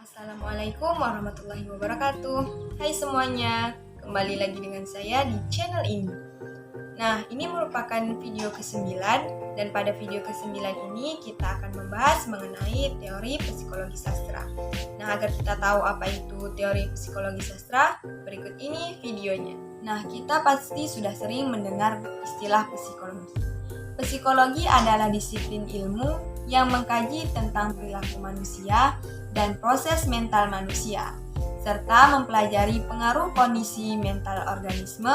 Assalamualaikum warahmatullahi wabarakatuh. Hai semuanya, kembali lagi dengan saya di channel ini. Nah, ini merupakan video ke-9 dan pada video ke-9 ini kita akan membahas mengenai teori psikologi sastra. Nah, agar kita tahu apa itu teori psikologi sastra, berikut ini videonya. Nah, kita pasti sudah sering mendengar istilah psikologi. Psikologi adalah disiplin ilmu yang mengkaji tentang perilaku manusia dan proses mental manusia, serta mempelajari pengaruh kondisi mental organisme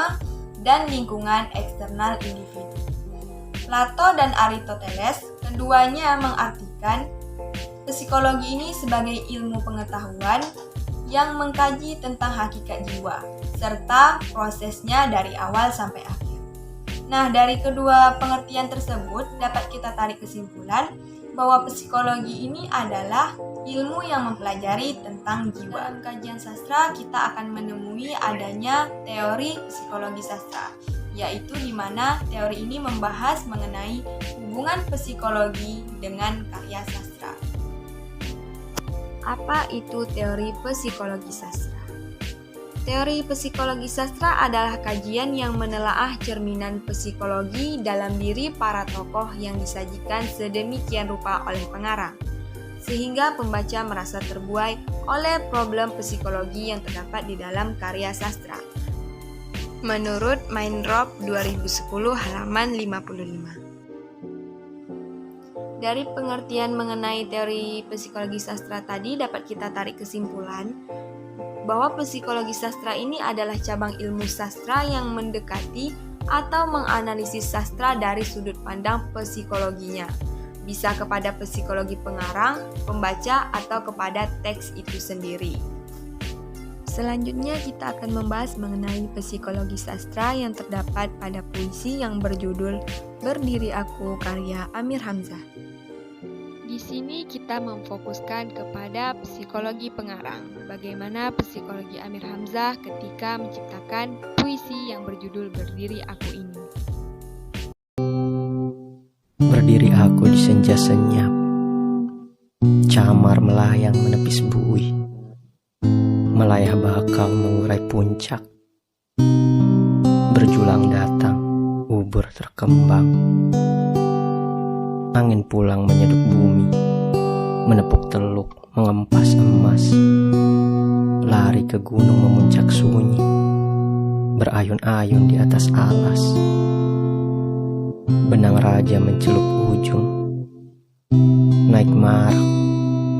dan lingkungan eksternal individu. Plato dan Aristoteles keduanya mengartikan psikologi ini sebagai ilmu pengetahuan yang mengkaji tentang hakikat jiwa, serta prosesnya dari awal sampai akhir. Nah, dari kedua pengertian tersebut dapat kita tarik kesimpulan bahwa psikologi ini adalah ilmu yang mempelajari tentang jiwa. Dalam kajian sastra, kita akan menemui adanya teori psikologi sastra, yaitu di mana teori ini membahas mengenai hubungan psikologi dengan karya sastra. Apa itu teori psikologi sastra? Teori psikologi sastra adalah kajian yang menelaah cerminan psikologi dalam diri para tokoh yang disajikan sedemikian rupa oleh pengarang, sehingga pembaca merasa terbuai oleh problem psikologi yang terdapat di dalam karya sastra. Menurut Mainrop 2010 halaman 55. Dari pengertian mengenai teori psikologi sastra tadi dapat kita tarik kesimpulan bahwa psikologi sastra ini adalah cabang ilmu sastra yang mendekati atau menganalisis sastra dari sudut pandang psikologinya, bisa kepada psikologi pengarang, pembaca, atau kepada teks itu sendiri. Selanjutnya kita akan membahas mengenai psikologi sastra yang terdapat pada puisi yang berjudul Berdiri Aku karya Amir Hamzah. Di sini kita memfokuskan kepada psikologi pengarang, bagaimana psikologi Amir Hamzah ketika menciptakan puisi yang berjudul Berdiri Aku ini. Berdiri aku di senja senyap, camar melayang menepis bui, melayah bakau mengurai puncak, berjulang datang, ubur terkembang. Angin pulang menyeduk bumi, menepuk teluk, mengempas emas, lari ke gunung memuncak sunyi, berayun-ayun di atas alas. Benang raja mencelup ujung, naik marak,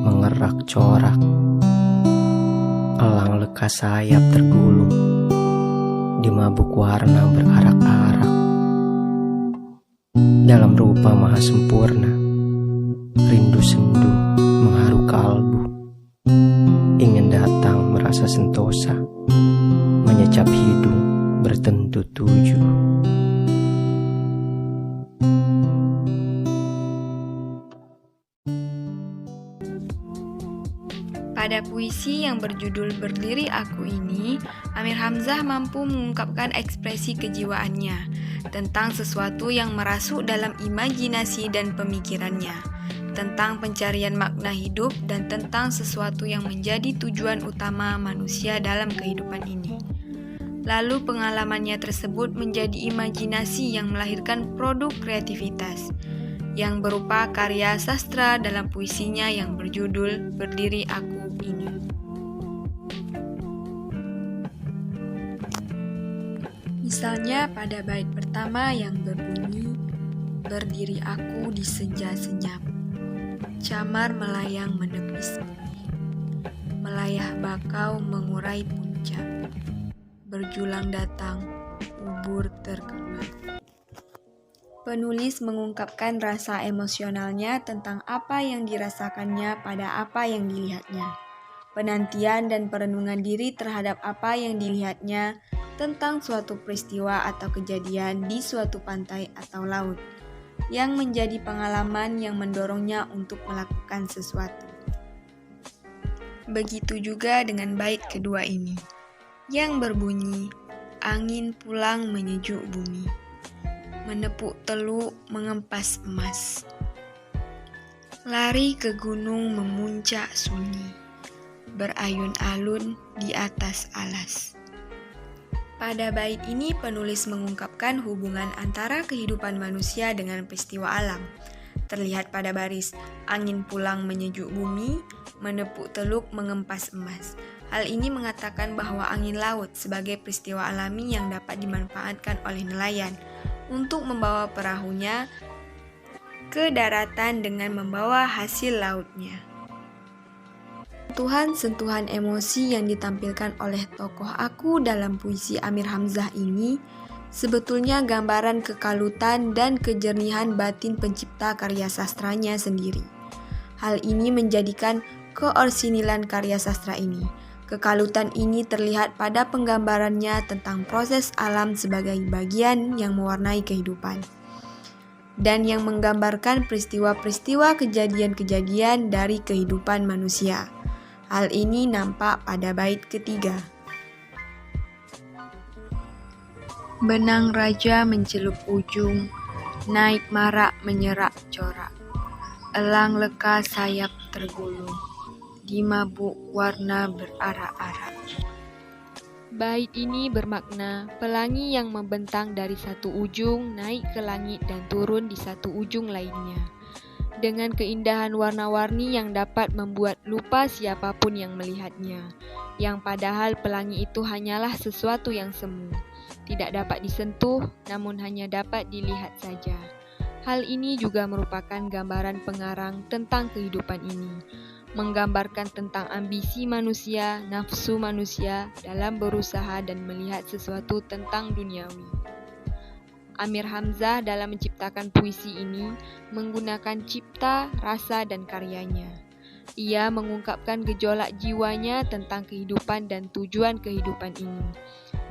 mengerak corak, elang lekas sayap tergulung, di mabuk warna berarak-arak. Dalam rupa maha sempurna, rindu sendu mengharu kalbu, ingin datang merasa sentosa, menyecap hidung bertentu tuju. Pada puisi yang berjudul Berdiri Aku ini, Amir Hamzah mampu mengungkapkan ekspresi kejiwaannya tentang sesuatu yang merasuk dalam imajinasi dan pemikirannya, tentang pencarian makna hidup dan tentang sesuatu yang menjadi tujuan utama manusia dalam kehidupan ini. Lalu pengalamannya tersebut menjadi imajinasi yang melahirkan produk kreativitas yang berupa karya sastra dalam puisinya yang berjudul Berdiri Aku ini. Misalnya pada bait pertama yang berbunyi Berdiri aku di senja senyap, camar melayang menepis bumi, melayah bakau mengurai puncak, berjulang datang, ubur terkembang. Penulis mengungkapkan rasa emosionalnya tentang apa yang dirasakannya pada apa yang dilihatnya, penantian dan perenungan diri terhadap apa yang dilihatnya tentang suatu peristiwa atau kejadian di suatu pantai atau laut, yang menjadi pengalaman yang mendorongnya untuk melakukan sesuatu. Begitu juga dengan bait kedua ini, yang berbunyi, angin pulang menyejuk bumi, menepuk teluk mengempas emas, lari ke gunung memuncak sunyi, berayun-alun di atas alas. Pada bait ini penulis mengungkapkan hubungan antara kehidupan manusia dengan peristiwa alam. Terlihat pada baris, angin pulang menyejuk bumi, menepuk teluk mengempas emas. Hal ini mengatakan bahwa angin laut sebagai peristiwa alami yang dapat dimanfaatkan oleh nelayan untuk membawa perahunya ke daratan dengan membawa hasil lautnya. Sentuhan-sentuhan emosi yang ditampilkan oleh tokoh aku dalam puisi Amir Hamzah ini sebetulnya gambaran kekalutan dan kejernihan batin pencipta karya sastranya sendiri. Hal ini menjadikan keorsinilan karya sastra ini. Kekalutan ini terlihat pada penggambarannya tentang proses alam sebagai bagian yang mewarnai kehidupan, dan yang menggambarkan peristiwa-peristiwa kejadian-kejadian dari kehidupan manusia. Hal ini nampak pada bait ketiga. Benang raja mencelup ujung, naik marak menyerak corak. Elang leka sayap tergulung, di mabuk warna berarak-arak. Bait ini bermakna pelangi yang membentang dari satu ujung naik ke langit dan turun di satu ujung lainnya, dengan keindahan warna-warni yang dapat membuat lupa siapapun yang melihatnya, yang padahal pelangi itu hanyalah sesuatu yang semu, tidak dapat disentuh, namun hanya dapat dilihat saja. Hal ini juga merupakan gambaran pengarang tentang kehidupan ini, menggambarkan tentang ambisi manusia, nafsu manusia dalam berusaha dan melihat sesuatu tentang duniawi. Amir Hamzah dalam menciptakan puisi ini menggunakan cipta, rasa, dan karyanya. Ia mengungkapkan gejolak jiwanya tentang kehidupan dan tujuan kehidupan ini,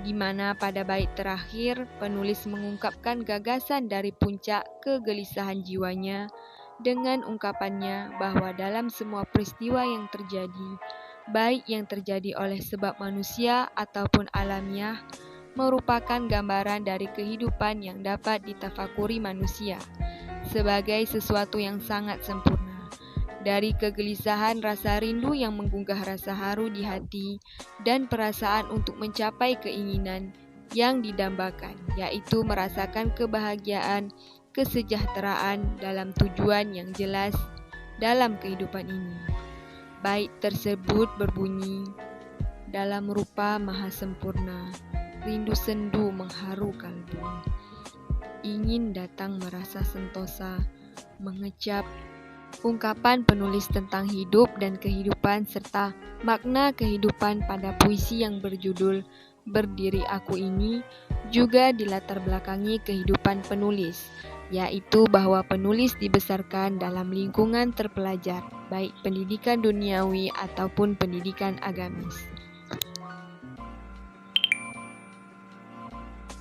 di mana pada bait terakhir penulis mengungkapkan gagasan dari puncak kegelisahan jiwanya dengan ungkapannya bahwa dalam semua peristiwa yang terjadi, baik yang terjadi oleh sebab manusia ataupun alamiah, merupakan gambaran dari kehidupan yang dapat ditafakuri manusia sebagai sesuatu yang sangat sempurna. Dari kegelisahan rasa rindu yang menggugah rasa haru di hati dan perasaan untuk mencapai keinginan yang didambakan, yaitu merasakan kebahagiaan, kesejahteraan dalam tujuan yang jelas dalam kehidupan ini. Bait tersebut berbunyi, dalam rupa maha sempurna, rindu sendu mengharu kalbu. Ingin datang merasa sentosa, mengecap. Ungkapan penulis tentang hidup dan kehidupan serta makna kehidupan pada puisi yang berjudul Berdiri Aku ini juga dilatar belakangi kehidupan penulis, yaitu bahwa penulis dibesarkan dalam lingkungan terpelajar, baik pendidikan duniawi ataupun pendidikan agamis.